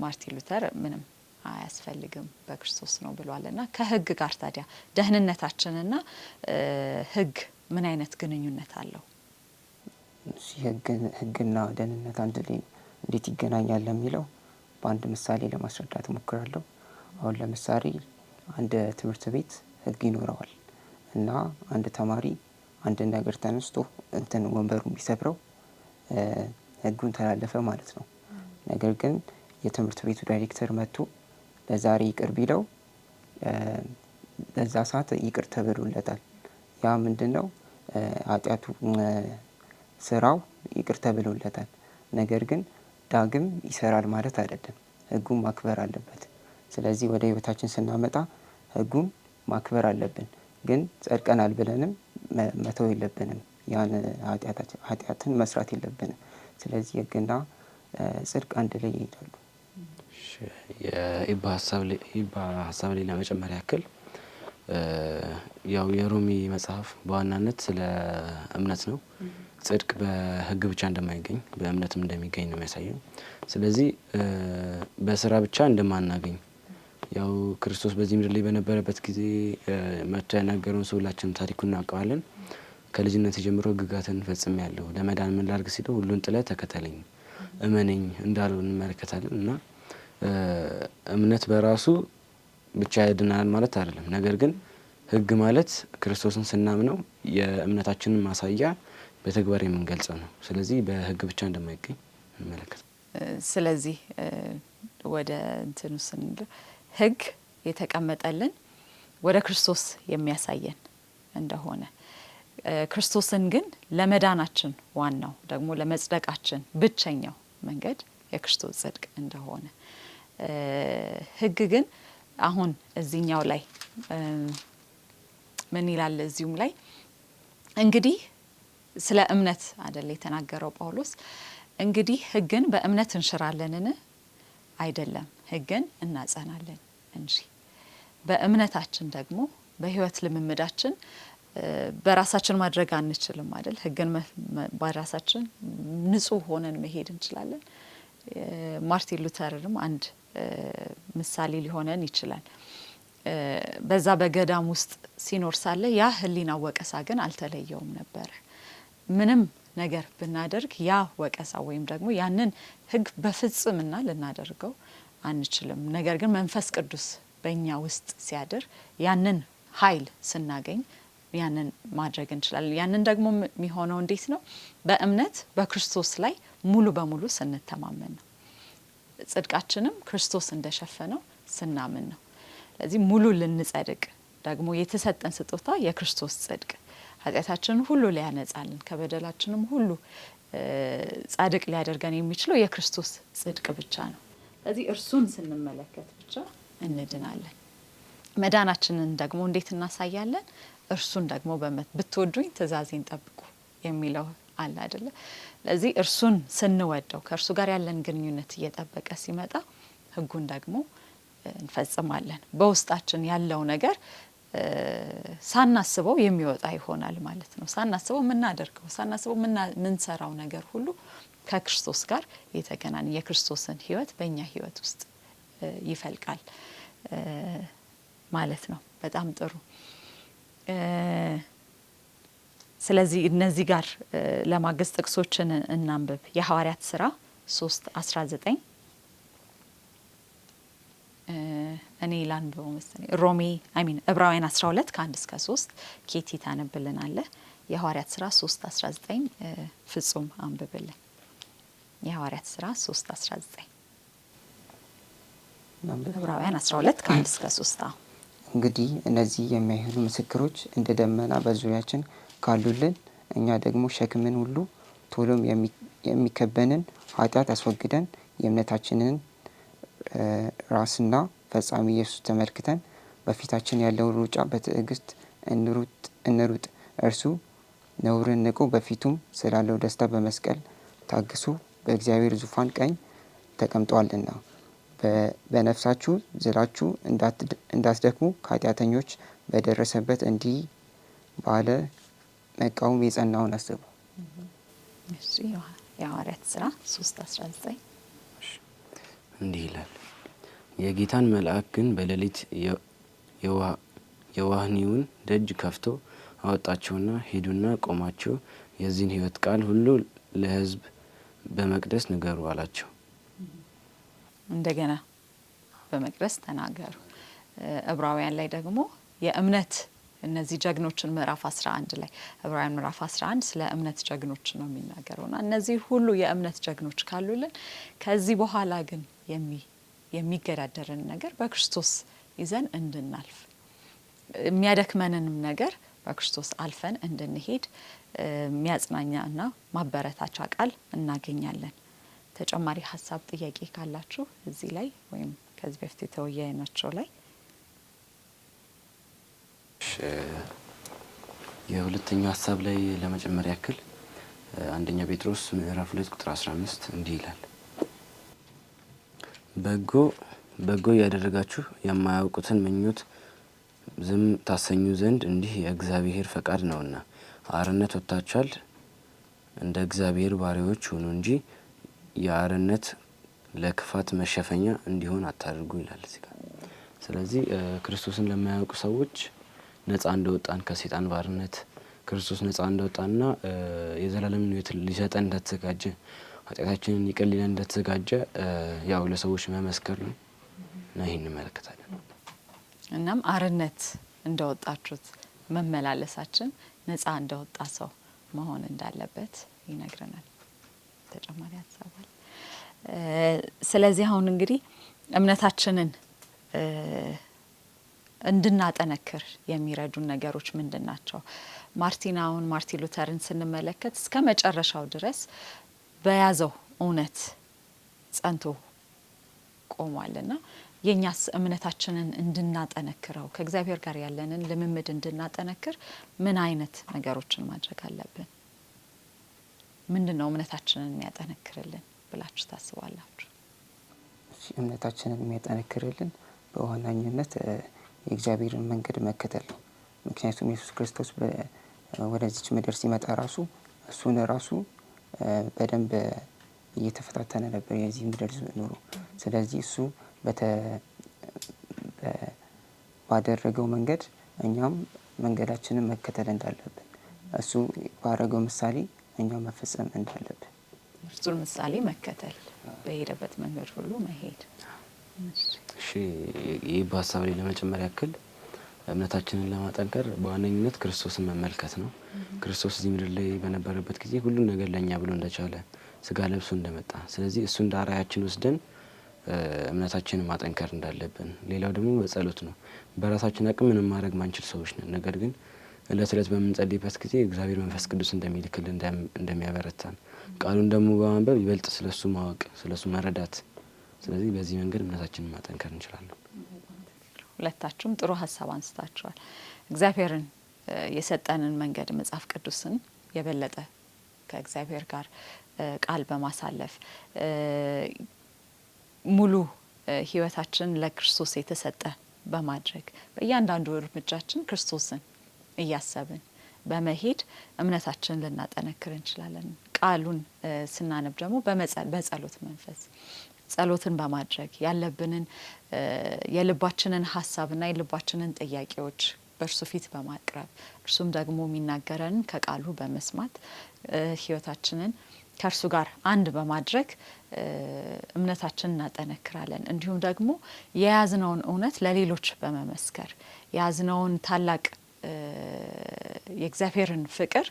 ማርቲን ሉተር ምንም አያስፈልግም በክርስቶስ ነው ብሏልና ከህግ ጋር ታዲያ ደህንነታችንና ህግ ምን አይነት ግንኙነት አለው? ህግና ደህንነት አንድ ላይ እንዴት ይገናኛል ለሚለው በአንድ ምሳሌ ለማስረዳት እሞክራለሁ። አሁን ለምሳሌ አንድ ትምህርት ቤት ህግ ይኖረዋል እና አንድ ተማሪ አንድን ነገር ተነስቶ እንትን ወንበሩን ቢሰብረው ህጉን ተላለፈ ማለት ነው። ነገር ግን የትምህርት ቤቱ ዳይሬክተር መጥቶ ለዛሬ ይቅር ቢለው በዛ ሰዓት ይቅር ተብሎለታል። ያ ምንድነው ኃጢአቱ ስራው ይቅር ተብሎለታል። ነገር ግን ዳግም ይሰራል ማለት አይደለም። ህጉን ማክበር አለበት። ስለዚህ ወደ ህይወታችን ስናመጣ ህጉን ማክበር አለብን። ግን ጸድቀናል ብለንም መተው የለብንም። ያን ኃጢአትን መስራት የለብንም። ስለዚህ ህግና ጽድቅ አንድ ላይ ይሄዳሉ። የኢባ ሀሳብ ላይ ለመጨመር ያክል ያው የሮሚ መጽሐፍ በዋናነት ስለ እምነት ነው። ጽድቅ በህግ ብቻ እንደማይገኝ በእምነትም እንደሚገኝ ነው የሚያሳየው። ስለዚህ በስራ ብቻ እንደማናገኝ ያው ክርስቶስ በዚህ ምድር ላይ በነበረበት ጊዜ መጥቶ ያናገረውን ሰው ሁላችንም ታሪኩን እናውቀዋለን። ከልጅነት ጀምሮ ህግጋትን ፈጽሜያለሁ፣ ለመዳን ምን ላድርግ ሲለው ሁሉን ጥለህ ተከተለኝ እመነኝ እንዳለው እንመለከታለን። እና እምነት በራሱ ብቻ ያድናል ማለት አይደለም። ነገር ግን ህግ ማለት ክርስቶስን ስናምነው የእምነታችንን ማሳያ በተግባር የምንገልጸው ነው። ስለዚህ በህግ ብቻ እንደማይገኝ እንመለከታለን። ስለዚህ ወደ እንትኑ ስንል ህግ የተቀመጠልን ወደ ክርስቶስ የሚያሳየን እንደሆነ ክርስቶስን ግን ለመዳናችን ዋናው ደግሞ ለመጽደቃችን ብቸኛው መንገድ የክርስቶስ ጽድቅ እንደሆነ ህግ ግን አሁን እዚህኛው ላይ ምን ይላል? እዚሁም ላይ እንግዲህ ስለ እምነት አይደል የተናገረው ጳውሎስ። እንግዲህ ህግን በእምነት እንሽራለንን? አይደለም፣ ህግን እናጸናለን እንጂ። በእምነታችን ደግሞ በህይወት ልምምዳችን በራሳችን ማድረግ አንችልም አይደል? ህግን በራሳችን ንጹህ ሆነን መሄድ እንችላለን። ማርቲን ሉተርንም አንድ ምሳሌ ሊሆነን ይችላል። በዛ በገዳም ውስጥ ሲኖር ሳለ ያ ህሊና ወቀሳ ግን አልተለየውም ነበር። ምንም ነገር ብናደርግ ያ ወቀሳ ወይም ደግሞ ያንን ህግ በፍጽምና ልናደርገው አንችልም። ነገር ግን መንፈስ ቅዱስ በእኛ ውስጥ ሲያድር ያንን ኃይል ስናገኝ ያንን ማድረግ እንችላለን። ያንን ደግሞ የሚሆነው እንዴት ነው? በእምነት በክርስቶስ ላይ ሙሉ በሙሉ ስንተማመን ነው። ጽድቃችንም ክርስቶስ እንደሸፈነው ስናምን ነው። ስለዚህ ሙሉ ልንጸድቅ ደግሞ የተሰጠን ስጦታ የክርስቶስ ጽድቅ ኃጢአታችንን ሁሉ ሊያነጻልን ከበደላችንም ሁሉ ጻድቅ ሊያደርገን የሚችለው የክርስቶስ ጽድቅ ብቻ ነው። ስለዚህ እርሱን ስንመለከት ብቻ እንድናለን። መዳናችንን ደግሞ እንዴት እናሳያለን? እርሱን ደግሞ ብትወዱኝ ትእዛዜን ጠብቁ የሚለው አለ አይደለ? ስለዚህ እርሱን ስንወደው ከእርሱ ጋር ያለን ግንኙነት እየጠበቀ ሲመጣ ህጉን ደግሞ እንፈጽማለን። በውስጣችን ያለው ነገር ሳናስበው የሚወጣ ይሆናል ማለት ነው። ሳናስበው የምናደርገው ሳናስበው የምንሰራው ነገር ሁሉ ከክርስቶስ ጋር የተገናኘ የክርስቶስን ህይወት በእኛ ህይወት ውስጥ ይፈልቃል ማለት ነው። በጣም ጥሩ። ስለዚህ እነዚህ ጋር ለማገዝ ጥቅሶችን እናንብብ። የሐዋርያት ስራ 3:19 እኔ ላንብበው መሰለኝ። ዕብራውያን 12 ከ1 እስከ 3 ኬቲ ታነብልናለህ። የሐዋርያት ስራ 3:19 ፍጹም አንብብልን። የሐዋርያት ስራ 3:19 ዕብራውያን 12 ከ1 እስከ 3። እንግዲህ እነዚህ የሚያህሉ ምስክሮች እንደ ደመና በዙሪያችን ካሉልን እኛ ደግሞ ሸክምን ሁሉ ቶሎም የሚከበንን ኃጢአት አስወግደን የእምነታችንን ራስና ፈጻሚ ኢየሱስ ተመልክተን በፊታችን ያለውን ሩጫ በትዕግስት እንሩጥ። እርሱ ነውርን ንቆ በፊቱም ስላለው ደስታ በመስቀል ታግሶ በእግዚአብሔር ዙፋን ቀኝ ተቀምጧልና። በነፍሳችሁ ዝላችሁ እንዳትደክሙ ከኃጢአተኞች በደረሰበት እንዲህ ባለ መቃወም የጸናውን አስቡ። የሐዋርያት ስራ 3:19 እንዲህ ይላል። የጌታን መልአክ ግን በሌሊት የዋህኒውን ደጅ ከፍቶ አወጣቸውና ሂዱና ቆማችሁ የዚህን ሕይወት ቃል ሁሉ ለሕዝብ በመቅደስ ንገሩ አላቸው። እንደገና በመቅደስ ተናገሩ። ዕብራውያን ላይ ደግሞ የእምነት እነዚህ ጀግኖችን ምዕራፍ 11 ላይ ዕብራውያን ምዕራፍ 11 ስለ እምነት ጀግኖች ነው የሚናገረውና እነዚህ ሁሉ የእምነት ጀግኖች ካሉልን ከዚህ በኋላ ግን የሚገዳደርን ነገር በክርስቶስ ይዘን እንድናልፍ የሚያደክመንንም ነገር በክርስቶስ አልፈን እንድንሄድ የሚያጽናኛና ማበረታቻ ቃል እናገኛለን። ተጨማሪ ሀሳብ ጥያቄ ካላችሁ እዚህ ላይ ወይም ከዚህ በፊት የተወያየናቸው ላይ የሁለተኛው ሀሳብ ላይ ለመጨመር ያክል አንደኛ ጴጥሮስ ምዕራፍ 2 ቁጥር 15 እንዲህ ይላል፣ በጎ ያደረጋችሁ የማያውቁትን ምኞት ዝም ታሰኙ ዘንድ እንዲህ የእግዚአብሔር ፈቃድ ነውና አርነት ወጥታችኋል፣ እንደ እግዚአብሔር ባሪያዎች ሁኑ እንጂ የአርነት ለክፋት መሸፈኛ እንዲሆን አታድርጉ ይላል እዚህ ጋር። ስለዚህ ክርስቶስን ለማያውቁ ሰዎች ነፃ እንደወጣን ከሰይጣን ባርነት ክርስቶስ ነፃ እንደወጣና የዘላለምን ሕይወት ሊሰጠን እንደተዘጋጀ ኃጢአታችንን ይቅር ሊለን እንደተዘጋጀ ያው ለሰዎች መመስከር ነው እና ይህን እንመለከታለን። እናም አርነት እንደወጣችሁት መመላለሳችን ነፃ እንደወጣ ሰው መሆን እንዳለበት ይነግረናል። ተጨማሪ ሀሳብ አለ። ስለዚህ አሁን እንግዲህ እምነታችንን እንድናጠነክር የሚረዱን ነገሮች ምንድን ናቸው? ማርቲን ሉተርን ስንመለከት እስከ መጨረሻው ድረስ በያዘው እውነት ጸንቶ ቆሟልና የኛስ እምነታችንን እንድናጠነክረው ከእግዚአብሔር ጋር ያለንን ልምምድ እንድናጠነክር ምን አይነት ነገሮችን ማድረግ አለብን? ምንድነው እምነታችንን የሚያጠነክርልን ብላችሁ ታስባላችሁ? እምነታችንን የሚያጠነክርልን በዋናኝነት የእግዚአብሔርን መንገድ መከተል ነው። ምክንያቱም ኢየሱስ ክርስቶስ ወደዚች ምድር ሲመጣ እሱን ራሱ በደንብ እየተፈታተነ ነበር የዚህ ምድር ኑሮ። ስለዚህ እሱ ባደረገው መንገድ እኛም መንገዳችንን መከተል እንዳለብን፣ እሱ ባደረገው ምሳሌ እኛም መፈጸም እንዳለብን፣ እርሱን ምሳሌ መከተል፣ በሄደበት መንገድ ሁሉ መሄድ። እሺ ይህ በሀሳብ ላይ ለመጨመር ያክል እምነታችንን ለማጠንከር በዋነኝነት ክርስቶስን መመልከት ነው። ክርስቶስ እዚህ ምድር ላይ በነበረበት ጊዜ ሁሉን ነገር ለእኛ ብሎ እንደቻለ ስጋ ለብሶ እንደመጣ፣ ስለዚህ እሱ እንደ አርአያችን ወስደን እምነታችንን ማጠንከር እንዳለብን። ሌላው ደግሞ በጸሎት ነው። በራሳችን አቅም ምንም ማድረግ ማንችል ሰዎች ነን። ነገር ግን እለት እለት በምንጸልይበት ጊዜ እግዚአብሔር መንፈስ ቅዱስ እንደሚልክልን እንደሚያበረታን፣ ቃሉን ደግሞ በማንበብ ይበልጥ ስለሱ ማወቅ ስለሱ መረዳት፣ ስለዚህ በዚህ መንገድ እምነታችንን ማጠንከር እንችላለን። ሁለታችሁም ጥሩ ሀሳብ አንስታችኋል። እግዚአብሔርን የሰጠንን መንገድ መጽሐፍ ቅዱስን የበለጠ ከእግዚአብሔር ጋር ቃል በማሳለፍ ሙሉ ሕይወታችን ለክርስቶስ የተሰጠ በማድረግ በእያንዳንዱ እርምጃችን ክርስቶስን እያሰብን በመሄድ እምነታችንን ልናጠነክር እንችላለን። ቃሉን ስናነብ ደግሞ በጸሎት መንፈስ ጸሎትን በማድረግ ያለብንን የልባችንን ሀሳብና የልባችንን ጥያቄዎች በእርሱ ፊት በማቅረብ እርሱም ደግሞ የሚናገረንን ከቃሉ በመስማት ሕይወታችንን ከእርሱ ጋር አንድ በማድረግ እምነታችንን እናጠነክራለን። እንዲሁም ደግሞ የያዝነውን እውነት ለሌሎች በመመስከር የያዝነውን ታላቅ የእግዚአብሔርን ፍቅር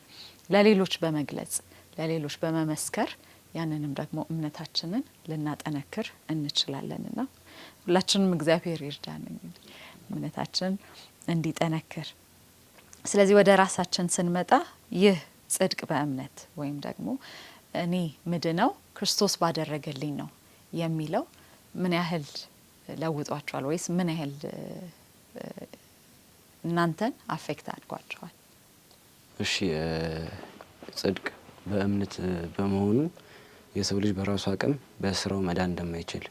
ለሌሎች በመግለጽ ለሌሎች በመመስከር ያንንም ደግሞ እምነታችንን ልናጠነክር እንችላለንና ሁላችንም እግዚአብሔር ይርዳን እንግዲህ እምነታችን እንዲጠነክር። ስለዚህ ወደ ራሳችን ስንመጣ ይህ ጽድቅ በእምነት ወይም ደግሞ እኔ ምድነው ክርስቶስ ባደረገልኝ ነው የሚለው ምን ያህል ለውጧቸዋል ወይስ ምን ያህል እናንተን አፌክት አድርጓቸዋል? እሺ ጽድቅ በእምነት በመሆኑ የሰው ልጅ በራሱ አቅም በስራው መዳን እንደማይችል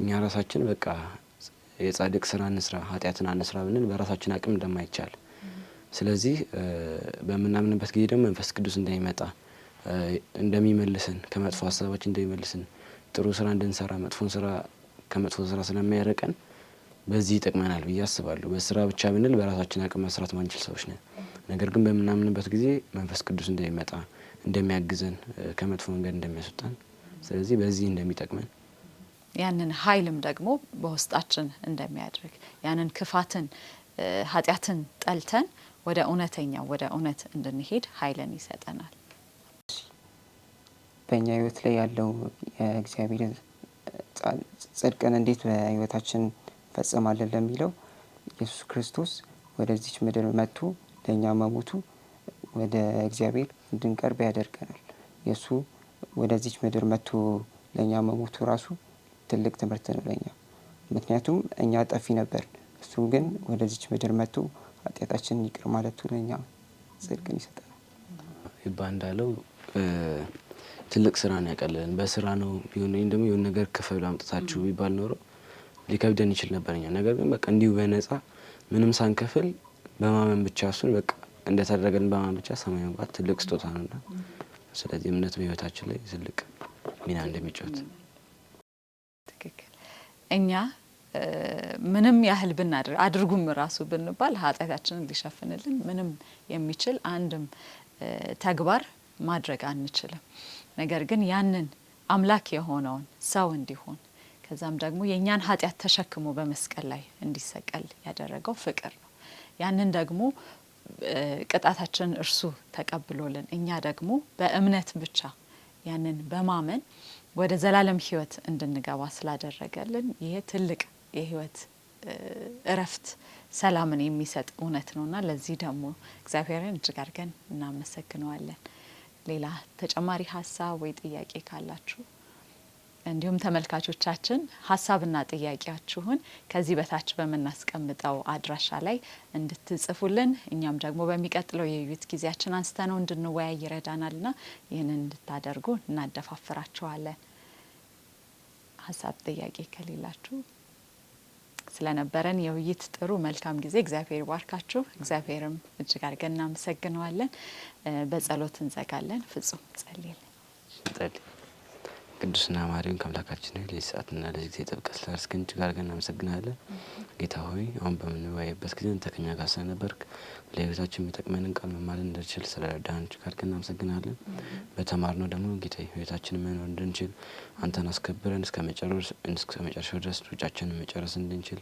እኛ ራሳችን በቃ የጻድቅ ስራ እንስራ ኃጢአትን አንስራ ብንል በራሳችን አቅም እንደማይቻል፣ ስለዚህ በምናምንበት ጊዜ ደግሞ መንፈስ ቅዱስ እንደሚመጣ እንደሚመልስን ከመጥፎ ሀሳባችን እንደሚመልስን ጥሩ ስራ እንድንሰራ መጥፎን ስራ ከመጥፎ ስራ ስለሚያረቀን በዚህ ይጠቅመናል ብዬ አስባለሁ። በስራ ብቻ ብንል በራሳችን አቅም መስራት ማንችል ሰዎች ነን። ነገር ግን በምናምንበት ጊዜ መንፈስ ቅዱስ እንደሚመጣ እንደሚያግዘን ከመጥፎ መንገድ እንደሚያስወጣን፣ ስለዚህ በዚህ እንደሚጠቅመን ያንን ኃይልም ደግሞ በውስጣችን እንደሚያድርግ ያንን ክፋትን ኃጢአትን ጠልተን ወደ እውነተኛው ወደ እውነት እንድንሄድ ኃይልን ይሰጠናል። በእኛ ህይወት ላይ ያለው የእግዚአብሔርን ጽድቅን እንዴት በህይወታችን ፈጽማለን ለሚለው ኢየሱስ ክርስቶስ ወደዚች ምድር መጥቶ ለእኛ መሞቱ ወደ እግዚአብሔር እንድንቀርብ ያደርገናል። የእሱ ወደዚች ምድር መጥቶ ለእኛ መሞቱ ራሱ ትልቅ ትምህርት ነው ለእኛ። ምክንያቱም እኛ ጠፊ ነበር፣ እሱም ግን ወደዚች ምድር መጥቶ ኃጢአታችንን ይቅር ማለቱ ለእኛ ጽድቅን ይሰጠናል። ይባ እንዳለው ትልቅ ስራ ነው ያቀለለን። በስራ ነው ቢሆን ወይም ደግሞ የሆነ ነገር ክፈሉ አምጥታችሁ ቢባል ኖሮ ሊከብደን ይችል ነበርኛ። ነገር ግን በቃ እንዲሁ በነፃ ምንም ሳንከፍል በማመን ብቻ እሱን በቃ እንደተደረገን በማመን ብቻ ሰማይ መግባት ትልቅ ስጦታ ነውና ስለዚህ እምነት በህይወታችን ላይ ትልቅ ሚና እንደሚጫወት ትክክል። እኛ ምንም ያህል ብናደርግ አድርጉም ራሱ ብንባል ኃጢአታችንን ሊሸፍንልን ምንም የሚችል አንድም ተግባር ማድረግ አንችልም። ነገር ግን ያንን አምላክ የሆነውን ሰው እንዲሆን ከዛም ደግሞ የእኛን ኃጢአት ተሸክሞ በመስቀል ላይ እንዲሰቀል ያደረገው ፍቅር ነው። ያንን ደግሞ ቅጣታችንን እርሱ ተቀብሎልን እኛ ደግሞ በእምነት ብቻ ያንን በማመን ወደ ዘላለም ህይወት እንድንገባ ስላደረገልን ይሄ ትልቅ የህይወት እረፍት ሰላምን የሚሰጥ እውነት ነውና ለዚህ ደግሞ እግዚአብሔርን እጅግ አድርገን እናመሰግነዋለን። ሌላ ተጨማሪ ሀሳብ ወይ ጥያቄ ካላችሁ እንዲሁም ተመልካቾቻችን ሀሳብና ጥያቄያችሁን ከዚህ በታች በመናስቀምጠው አድራሻ ላይ እንድትጽፉልን እኛም ደግሞ በሚቀጥለው የውይይት ጊዜያችን አንስተነው እንድንወያይ ይረዳናልና ይህንን እንድታደርጉ እናደፋፍራችኋለን። ሀሳብ ጥያቄ ከሌላችሁ ስለነበረን የውይይት ጥሩ መልካም ጊዜ እግዚአብሔር ይባርካችሁ። እግዚአብሔርም እጅግ አድርገን እናመሰግነዋለን። በጸሎት እንዘጋለን። ፍጹም ጸልይልን። ቅዱስና ማሪውን ከአምላካችን ለዚህ ሰዓትና ለዚህ ጊዜ ጥብቀት ስላደረስክን እጅግ አድርገን እናመሰግናለን። ጌታ ሆይ አሁን በምንወያይበት ጊዜ አንተ ከእኛ ጋር ስለነበርክ ለህይወታችን የሚጠቅመንን ቃል መማር እንድንችል ስለረዳን እጅግ አድርገን እናመሰግናለን። በተማርነው ደግሞ ጌታ ህይወታችንን መኖር እንድንችል አንተን አስከብረን እስከ መጨረሻው ድረስ ሩጫችንን መጨረስ እንድንችል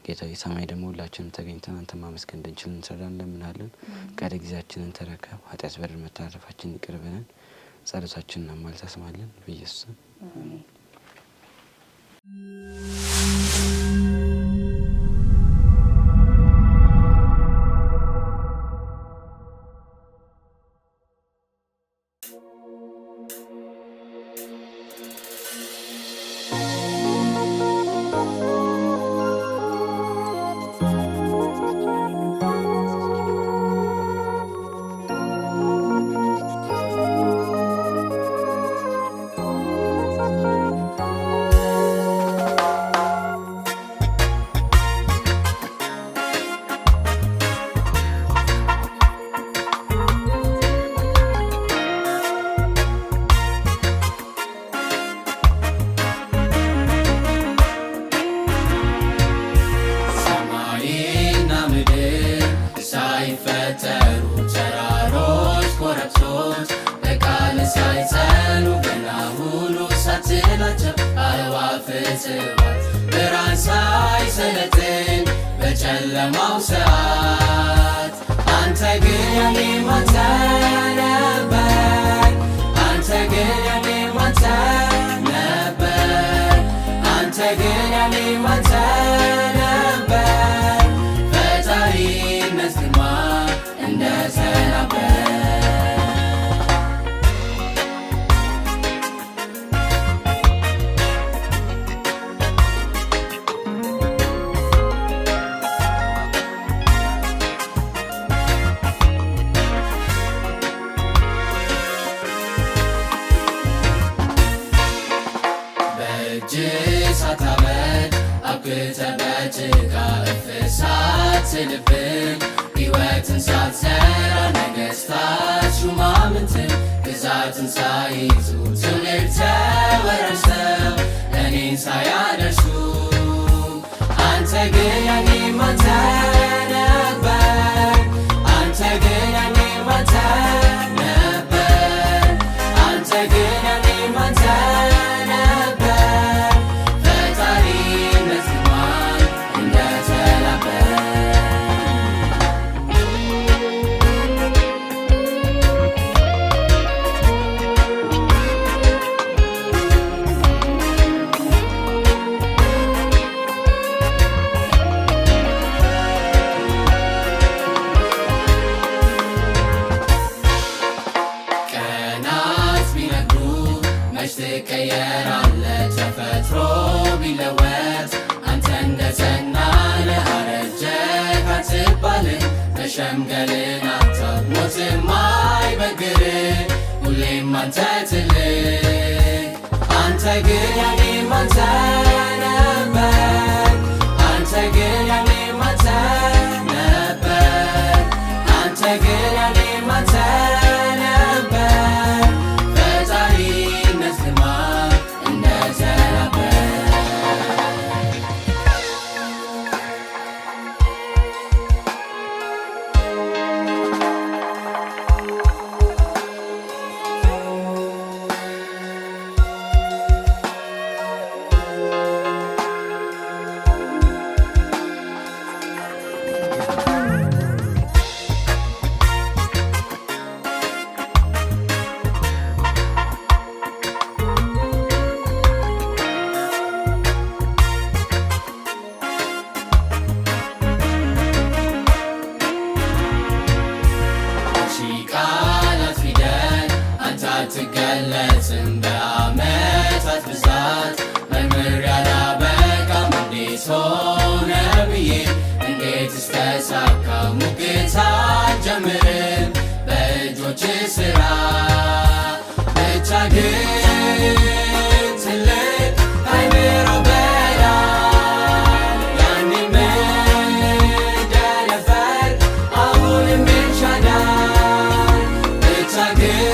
ጌታ ሰማይ ደግሞ ሁላችንም ተገኝተን አንተን ማመስገን እንድንችል እንሰራለን እንለምናለን። ቀሪ ጊዜያችንን ተረከብ። ኃጢአት በደል መተላለፋችንን ይቅር በለን። ጸሎታችንን አማልደህ ተስማለን በኢየሱስ ስም። ብርሃን ሳይሰለጥን በጨለማው ሰዓት አንተ ግን የኔ አንተ ነበር። አንተ ግን የኔ አንተ ነበር። አንተ ግን የኔ አንተ ነበር። ፈጣሪነት ግርማ እንደተናበረ በጭቃ እፍሳት ስልብን ሕይወትን ሳትዘራ ነገሥታት ሹማምንትን ግዛትን ሳይዙ ትውልድ ተወረሰው እኔን ሳያደርሱ አንተ ግን የኔ አንተ ነበር። አንተ ግን የኔ አንተ ነበር። አንተ ግን የኔ አንተ ትቀየራለህ ተፈጥሮ ቢለወጥ አንተ እንደጸናህ አረጀህ አትባልም መሸምገልን አታሞትም አይበግርህ ሁሌም አንተ ትልቅ አንተ ግን ያኔም አንተ ነበር አንተ ግን ያኔም አንተ ነበር አንተ ግን ያኔም አንተ ነበር ፈጣሪነት ግርማ እንደተላበሰ አትገለጽም በዓመታት ብዛት መርምር ያላበቃም እንዴት ሆነ ብዬ እንዴትስ ተሳካ ሙግት አልጀምርም በእጆች ሥራ ብቻ ግን ትልቅ አይምሮ በላይ ያኔም እንደነበር አሁንም ኤልሻዳይ ብቻ ግን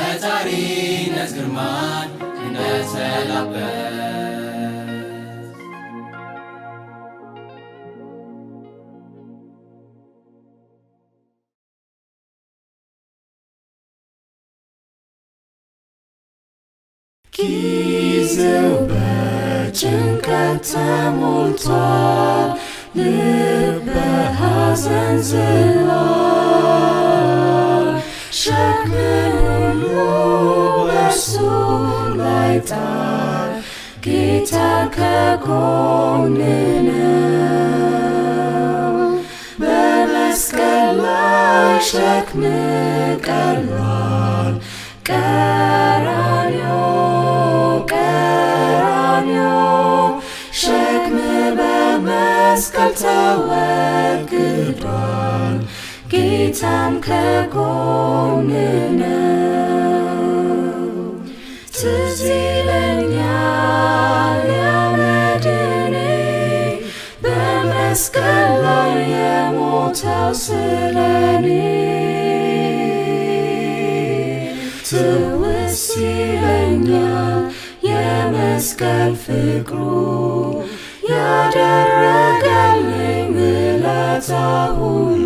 ፈጣሪነት ግርማን እንደተላበሰ ጊዜው በጭንቀት ተሞልቷል ልብ በሐዘን ዝሏል ሸክምን ሁሉ በእርሱ ላይ ጣል ጌታ ከጎንህ ነው በመስቀል ላይ ሸክምህ ቀሏል ቀራንዮ ቀራንዮ ሸክምህ በመስቀል ተወግዷል ጌታም ከጎንህ ነው ትዝ ይለኛል ያ መድኔ በመስቀል ላይ የሞተው ስለኔ ትውስ ይለኛል የመስቀል ፍቅሩ ያደረገልኝ ውለታ ሁሉ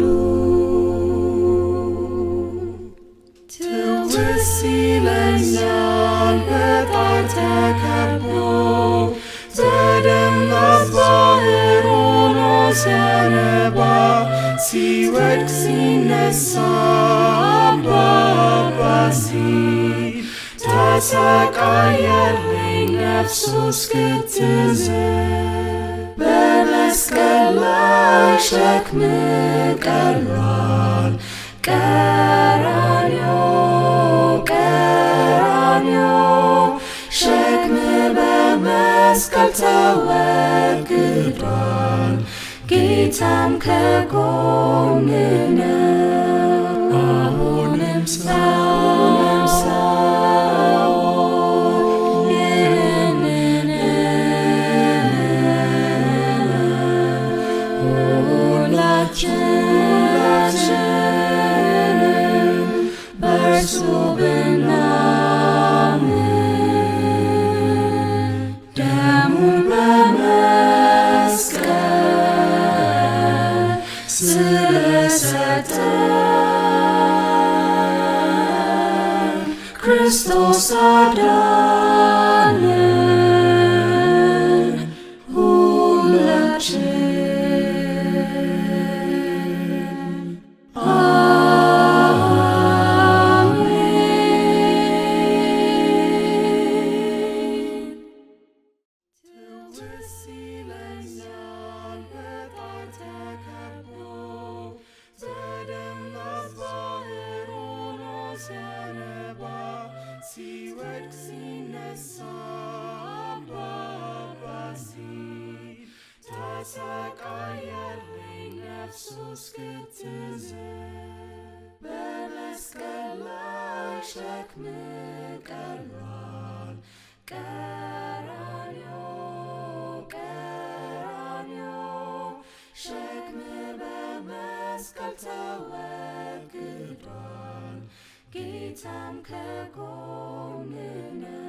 ትውስ ይለኛል በጣር ተከቦ ዘደምናት ባህር ሆኖ ሲያነባ ሲወድቅ ሲነሳ አባባ ሲል ተሰቃየልኝ ነፍሱ እስክትዝል በመስቀል ላይ ሸክምህ ቀሏል ቀራንዮ ቀራንዮ ሸክምህ በመስቀል ተወግዷል ጌታም ከጎንህ ነው አሁንም ሳይሆን ይህንን ሁላችንም በእርሱ ብናምን ደሙን በመስቀል ስለሰጠን ክርስቶስ አዳነን ሊወድቅ ሲነሳ አባባሲ ተሰቃየልኝ ነፍሱ እስክትዝል በመስቀል ላይ ሸክም ቀሏል ቀራንዮ ቀራንዮ ሸክም በመስቀል ተወግዷል ጌታም ከጎን ነው